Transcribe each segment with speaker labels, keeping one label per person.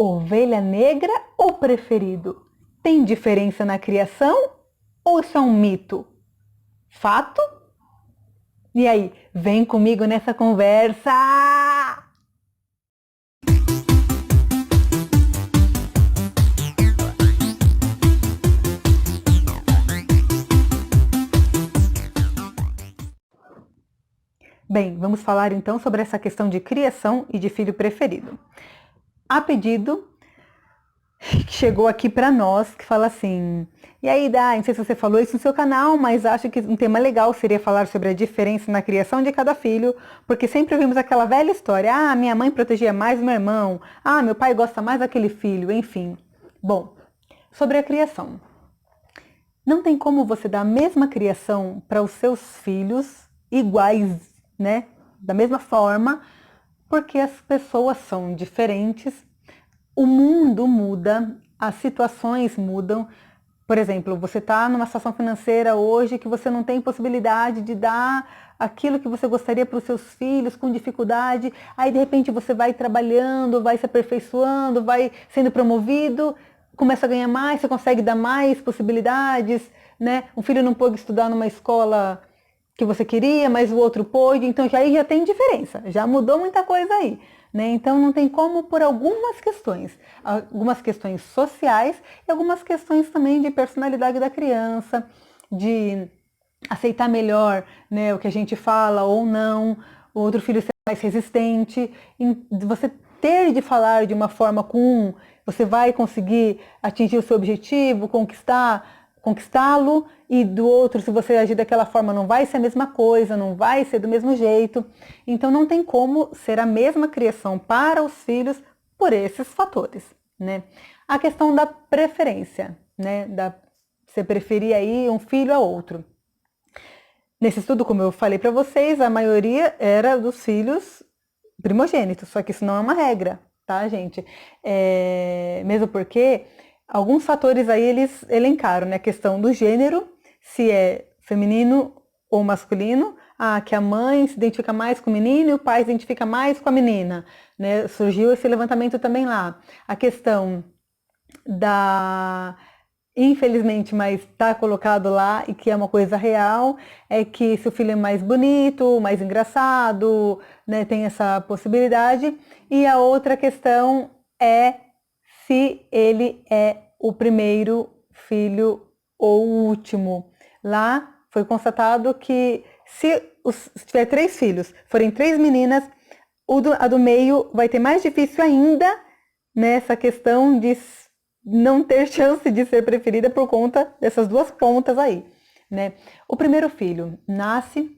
Speaker 1: Ovelha negra ou preferido? Tem diferença na criação ou isso é um mito? Fato? E aí, vem comigo nessa conversa! Bem, vamos falar então sobre essa questão de criação e de filho preferido. Há pedido que chegou aqui para nós, que fala assim: e aí, Dá, não sei se você falou isso no seu canal, mas acho que um tema legal seria falar sobre a diferença na criação de cada filho, porque sempre ouvimos aquela velha história: ah, minha mãe protegia mais meu irmão, ah, meu pai gosta mais daquele filho, enfim. Bom, sobre a criação. Não tem como você dar a mesma criação para os seus filhos iguais, né? Da mesma forma, porque as pessoas são diferentes, o mundo muda, as situações mudam. Por exemplo, você está numa situação financeira hoje que você não tem possibilidade de dar aquilo que você gostaria para os seus filhos com dificuldade, aí de repente você vai trabalhando, vai se aperfeiçoando, vai sendo promovido, começa a ganhar mais, você consegue dar mais possibilidades, né? Um filho não pôde estudar numa escola que você queria, mas o outro pôde, então aí já tem diferença, já mudou muita coisa aí, né? Então não tem como por algumas questões sociais e algumas questões também de personalidade da criança, de aceitar melhor, né, o que a gente fala ou não, o outro filho ser mais resistente, você ter de falar de uma forma com você vai conseguir atingir o seu objetivo, conquistá-lo, e do outro, se você agir daquela forma, não vai ser a mesma coisa, não vai ser do mesmo jeito. Então não tem como ser a mesma criação para os filhos por esses fatores, né? A questão da preferência, né? Você preferir aí um filho a outro. Nesse estudo, como eu falei para vocês, a maioria era dos filhos primogênitos, só que isso não é uma regra, tá, gente? Mesmo porque alguns fatores aí eles elencaram, né? A questão do gênero, se é feminino ou masculino, que a mãe se identifica mais com o menino e o pai se identifica mais com a menina, né? Surgiu esse levantamento também lá. A questão infelizmente, mas está colocado lá e que é uma coisa real, é que se o filho é mais bonito, mais engraçado, né, tem essa possibilidade. E a outra questão é se ele é o primeiro filho ou o último. Lá foi constatado que se tiver 3 filhos, forem 3 meninas, a do meio vai ter mais difícil ainda nessa questão de não ter chance de ser preferida por conta dessas 2 pontas aí, né? O primeiro filho nasce,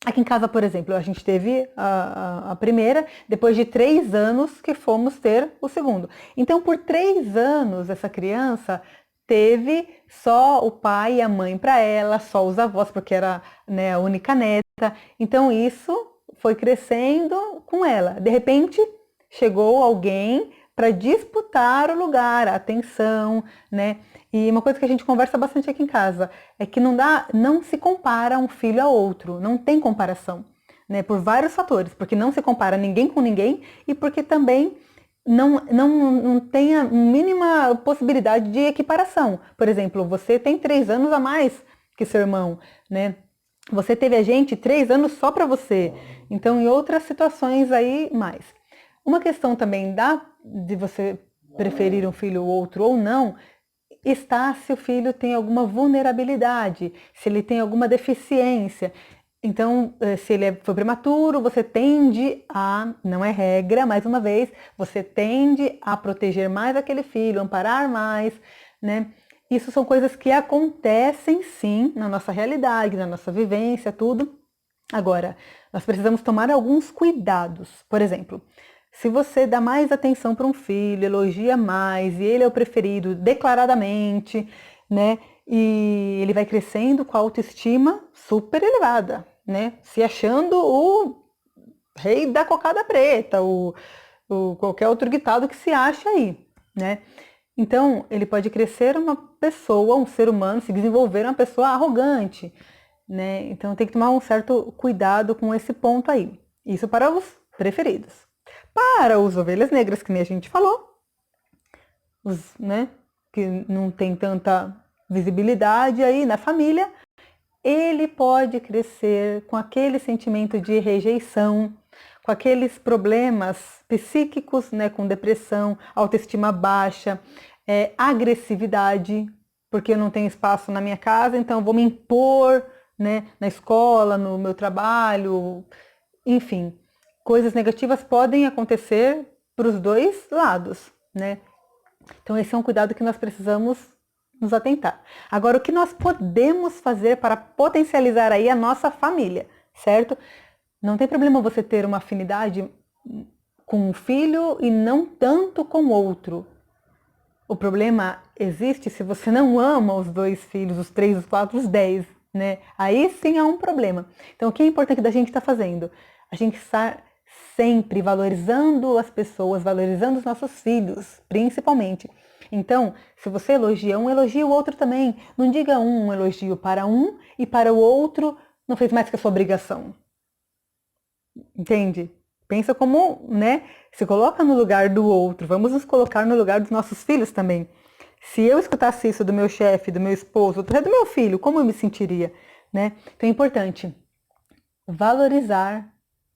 Speaker 1: aqui em casa, por exemplo, a gente teve a primeira, depois de 3 anos que fomos ter o segundo. Então, por 3 anos, essa criança teve só o pai e a mãe para ela, só os avós, porque era, né, a única neta. Então, isso foi crescendo com ela. De repente, chegou alguém para disputar o lugar, a atenção, né? E uma coisa que a gente conversa bastante aqui em casa é que não se compara um filho a outro, não tem comparação, né? Por vários fatores, porque não se compara ninguém com ninguém e porque também não tem a mínima possibilidade de equiparação. Por exemplo, você tem 3 anos a mais que seu irmão, né? Você teve a gente 3 anos só para você. Então, em outras situações aí, mais. Uma questão também de você preferir um filho ou outro ou não, está se o filho tem alguma vulnerabilidade, se ele tem alguma deficiência. Então, se ele foi prematuro, você tende não é regra, mais uma vez, você tende a proteger mais aquele filho, amparar mais, né? Isso são coisas que acontecem sim na nossa realidade, na nossa vivência, tudo. Agora, nós precisamos tomar alguns cuidados. Por exemplo, se você dá mais atenção para um filho, elogia mais, e ele é o preferido declaradamente, né? E ele vai crescendo com a autoestima super elevada, né? Se achando o rei da cocada preta, qualquer outro ditado que se acha aí, né? Então, ele pode crescer uma pessoa, um ser humano, se desenvolver uma pessoa arrogante, né? Então, tem que tomar um certo cuidado com esse ponto aí. Isso para os preferidos. Para os ovelhas negras, que nem a gente falou, né, que não tem tanta visibilidade aí na família, ele pode crescer com aquele sentimento de rejeição, com aqueles problemas psíquicos, né, com depressão, autoestima baixa, agressividade, porque eu não tenho espaço na minha casa, então eu vou me impor, né, na escola, no meu trabalho, enfim. Coisas negativas podem acontecer para os dois lados, né? Então esse é um cuidado que nós precisamos nos atentar. Agora, o que nós podemos fazer para potencializar aí a nossa família, certo? Não tem problema você ter uma afinidade com um filho e não tanto com o outro. O problema existe se você não ama os dois filhos, os 3, os 4, os 10, né? Aí sim há um problema. Então, o que é importante da gente estar fazendo? A gente estar sempre valorizando as pessoas, valorizando os nossos filhos, principalmente. Então, se você elogia um, elogie o outro também. Não diga um elogio para um e para o outro não fez mais que a sua obrigação. Entende? Pensa como, né? Se coloca no lugar do outro. Vamos nos colocar no lugar dos nossos filhos também. Se eu escutasse isso do meu chefe, do meu esposo, até do meu filho, como eu me sentiria, né? Então é importante valorizar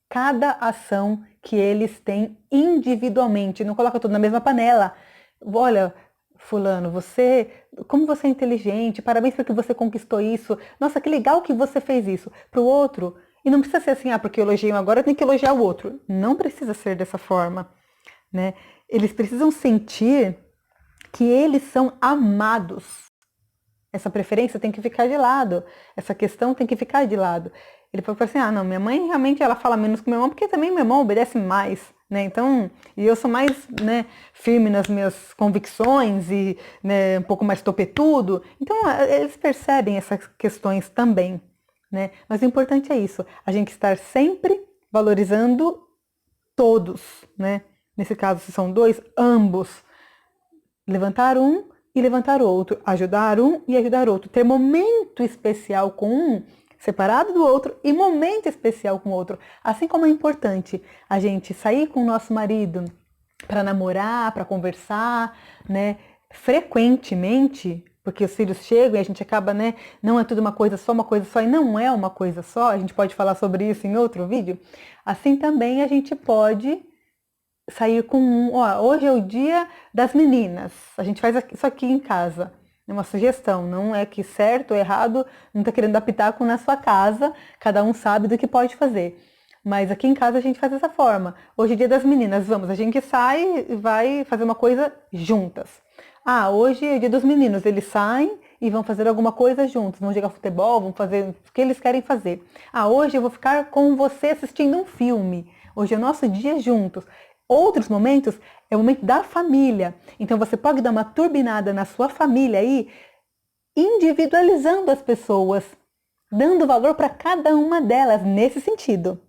Speaker 1: cada ação que eles têm individualmente. Não coloca tudo na mesma panela. Olha, fulano, como você é inteligente, parabéns porque você conquistou isso. Nossa, que legal que você fez isso. Para o outro, e não precisa ser assim, porque eu elogiei um agora, eu tenho que elogiar o outro. Não precisa ser dessa forma, né? Eles precisam sentir que eles são amados. Essa preferência tem que ficar de lado. Essa questão tem que ficar de lado. Ele pode falar assim, não, minha mãe realmente ela fala menos que meu irmão, porque também meu irmão obedece mais, né? Então, e eu sou mais, né, firme nas minhas convicções e, né, um pouco mais topetudo. Então, eles percebem essas questões também, né? Mas o importante é isso, a gente estar sempre valorizando todos, né? Nesse caso, se são dois, ambos. Levantar um e levantar o outro, ajudar um e ajudar o outro, ter momento especial com um, separado do outro, e momento especial com o outro. Assim como é importante a gente sair com o nosso marido para namorar, para conversar, né, frequentemente, porque os filhos chegam e a gente acaba, né, não é tudo uma coisa só, e não é uma coisa só, a gente pode falar sobre isso em outro vídeo. Assim também a gente pode sair com hoje é o dia das meninas, a gente faz isso aqui em casa. É uma sugestão, não é que certo ou errado, não está querendo dar pitaco na sua casa, cada um sabe do que pode fazer. Mas aqui em casa a gente faz dessa forma. Hoje é dia das meninas, a gente sai e vai fazer uma coisa juntas. Hoje é dia dos meninos, eles saem e vão fazer alguma coisa juntos, vão jogar futebol, vão fazer o que eles querem fazer. Hoje eu vou ficar com você assistindo um filme, hoje é o nosso dia juntos. Outros momentos é o momento da família. Então você pode dar uma turbinada na sua família aí, individualizando as pessoas, dando valor para cada uma delas nesse sentido.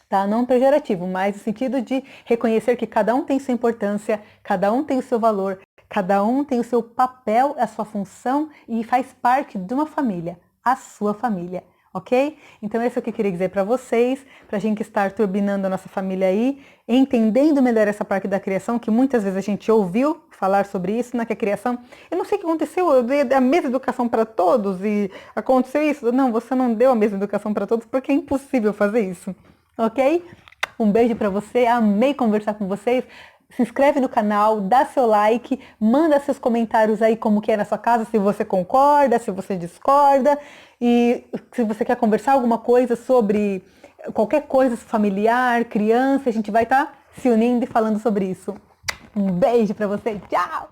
Speaker 1: Tá? Não pejorativo, mas no sentido de reconhecer que cada um tem sua importância, cada um tem o seu valor, cada um tem o seu papel, a sua função e faz parte de uma família, a sua família. Ok? Então esse é o que eu queria dizer para vocês, para a gente estar turbinando a nossa família aí, entendendo melhor essa parte da criação, que muitas vezes a gente ouviu falar sobre isso, né, que a criação, eu não sei o que aconteceu, eu dei a mesma educação para todos e aconteceu isso. Não, você não deu a mesma educação para todos, porque é impossível fazer isso, ok? Um beijo para você, amei conversar com vocês. Se inscreve no canal, dá seu like, manda seus comentários aí como que é na sua casa, se você concorda, se você discorda. E se você quer conversar alguma coisa sobre qualquer coisa familiar, criança, a gente vai estar se unindo e falando sobre isso. Um beijo pra você, tchau!